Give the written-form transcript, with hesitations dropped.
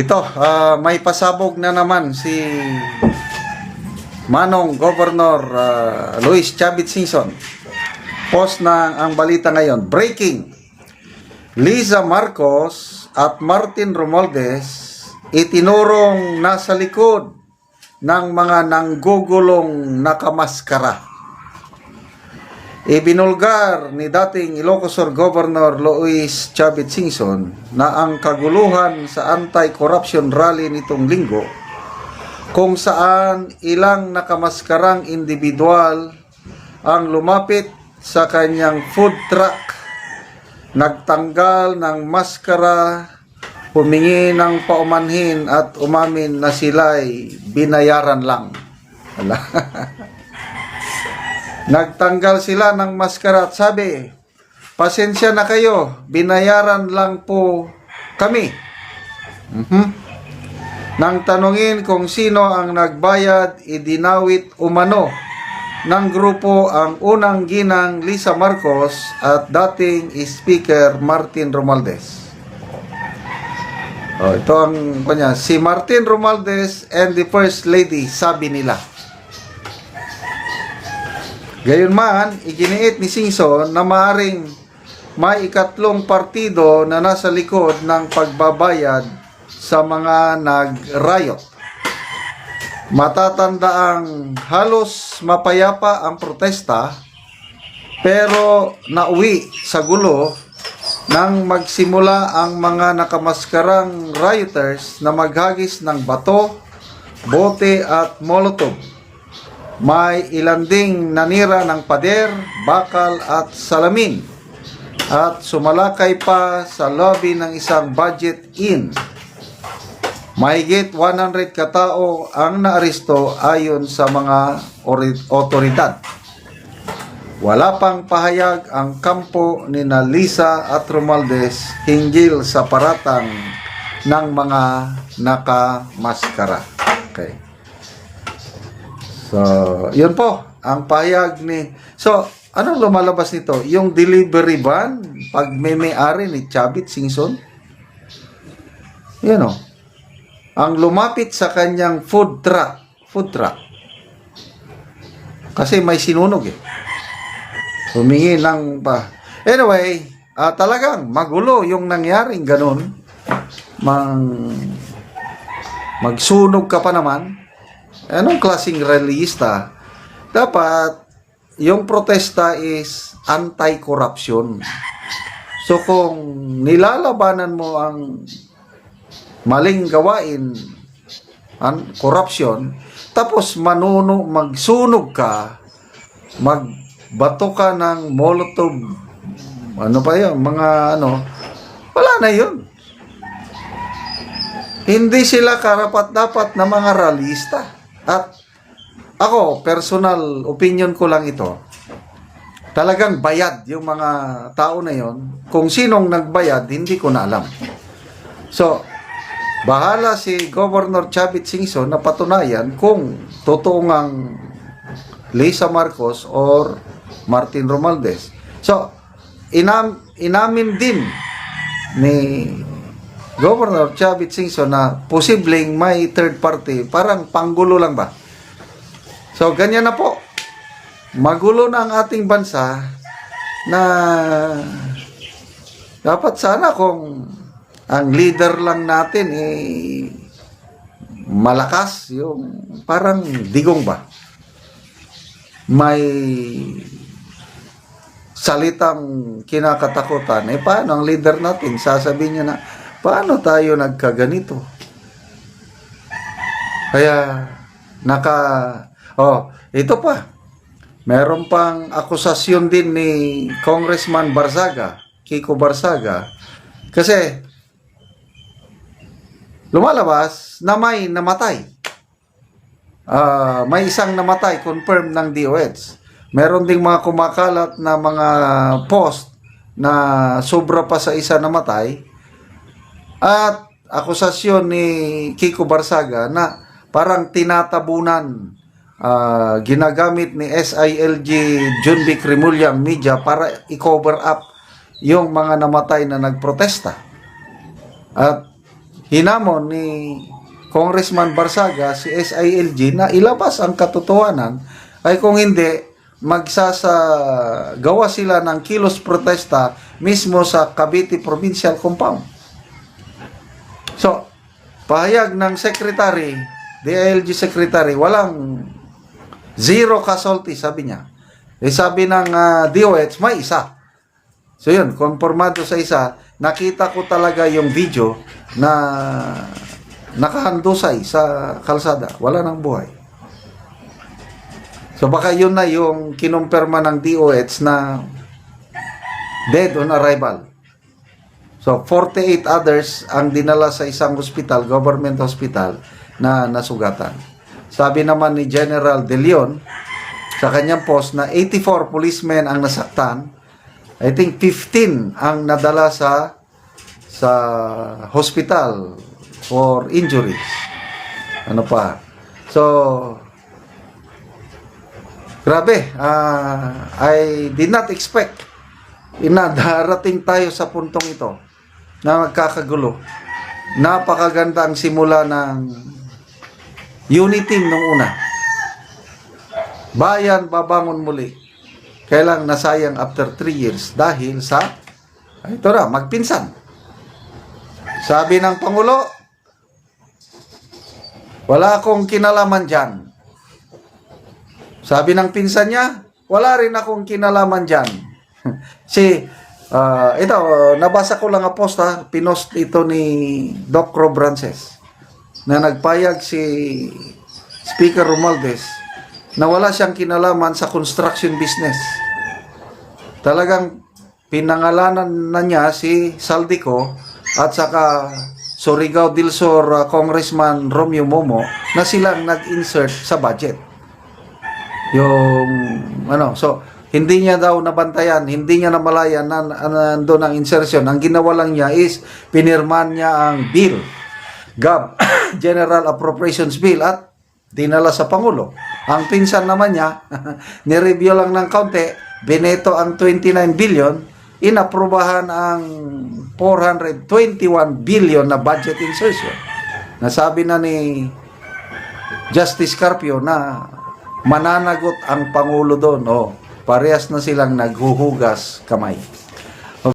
Ito, may pasabog na naman si Manong Governor Luis Chavit Singson. Post na ang balita ngayon. Breaking! Liza Marcos at Martin Romualdez itinurong nasa likod ng mga nanggugulong nakamaskara. Ibinulgar ni dating Ilocos Sur Governor Luis Chavit Singson na ang kaguluhan sa anti-corruption rally nitong linggo kung saan ilang nakamaskarang individual ang lumapit sa kanyang food truck, nagtanggal ng maskara, humingi ng paumanhin at umamin na sila'y binayaran lang. Nagtanggal sila ng maskara at sabi, pasensya na kayo, binayaran lang po kami. Nang tanungin kung sino ang nagbayad, idinawit umano ng grupo ang unang ginang Liza Marcos at dating Speaker Martin Romualdez. Ito ang kanya, si Martin Romualdez and the First Lady, sabi nila. Gayunman, iginiit ni Singson na maaaring may ikatlong partido na nasa likod ng pagbabayad sa mga nag-riot. Matatandaang halos mapayapa ang protesta pero nauwi sa gulo nang magsimula ang mga nakamaskarang rioters na maghagis ng bato, bote at molotov. May ilan ding nanira ng pader, bakal at salamin at sumalakay pa sa lobby ng isang budget inn. Mahigit 100 katao ang naaresto ayon sa mga otoridad. Wala pang pahayag ang kampo ni Liza at Romualdez hinggil sa paratang ng mga nakamaskara. Okay. So, yun po ang pahayag ni... So, anong lumalabas nito? Yung delivery van, pag may-ari ni Chavit Singson? Yan o. Ang lumapit sa kanyang food truck. Kasi may sinunog eh. Humingi ng pa. Anyway, talagang magulo yung nangyaring ganun. Magsunog ka pa naman. Anong klaseng realista? Dapat, yung protesta is anti-corruption. So, kung nilalabanan mo ang maling gawain, corruption, tapos magsunog ka, magbato ka ng molotov, wala na yun. Hindi sila karapat-dapat na mga realista. At ako, personal opinion ko lang ito, talagang bayad yung mga tao na yon. Kung sinong nagbayad, hindi ko na alam. So, bahala si Governor Chavit Singson na patunayan kung totoo ngang Liza Marcos or Martin Romualdez. So, inamin din ni Governor Chavit Singson na posibleng may third party, parang panggulo lang ba? So, ganyan na po. Magulo na ang ating bansa na dapat sana kung ang leader lang natin malakas, yung parang digong ba? May salitang kinakatakutan. Paano ang leader natin? Sasabihin niya na, paano tayo nagkaganito? Kaya, ito pa. Meron pang akusasyon din ni Congressman Barzaga, Kiko Barzaga, kasi lumalabas na may namatay. May isang namatay, confirmed ng DOH. Meron ding mga kumakalat na mga post na sobra pa sa isa namatay. At akusasyon ni Kiko Barzaga na parang tinatabunan, ginagamit ni SILG Junbic Remulla Media para i-cover up yung mga namatay na nagprotesta. At hinamon ni Congressman Barsaga si SILG na ilabas ang katotohanan, ay kung hindi, gawa sila ng kilos protesta mismo sa Cavite Provincial Compound. So, pahayag ng secretary, DILG secretary, walang zero casualty, sabi niya. Sabi ng DOH, may isa. So yun, konformado sa isa, nakita ko talaga yung video na nakahandusay sa kalsada. Wala nang buhay. So baka yun na yung kinumpirma ng DOH na dead on arrival. So 48 others ang dinala sa isang hospital, government hospital, na nasugatan. Sabi naman ni General De Leon sa kanyang post na 84 policemen ang nasaktan. I think 15 ang nadala sa hospital for injuries. Ano pa? So, grabe. I did not expect na darating tayo sa puntong ito na magkakagulo. Napakaganda ang simula ng unity team nung una. Bayan babangon muli. Kailang nasayang after 3 years dahil sa ito na, magpinsan. Sabi ng Pangulo, wala akong kinalaman dyan. Sabi ng pinsan niya, wala rin akong kinalaman dyan. Ito, nabasa ko lang post pinost ito ni Doc Robrances na nagpayag si Speaker Romualdez na wala siyang kinalaman sa construction business. Talagang pinangalanan na niya si Saldico at saka Surigao del Sur Congressman Romeo Momo na silang nag-insert sa budget. So hindi niya daw nabantayan, hindi niya namalayan na nandun ang insertion. Ang ginawa lang niya is pinirman niya ang bill, GAB, General Appropriations Bill, at dinala sa Pangulo. Ang pinsan naman niya, nireview lang ng kaunti, bineto ang 29 billion, inaprubahan ang 421 billion na budget insertion. Nasabi na ni Justice Carpio na mananagot ang Pangulo doon. Parehas na silang naghuhugas kamay.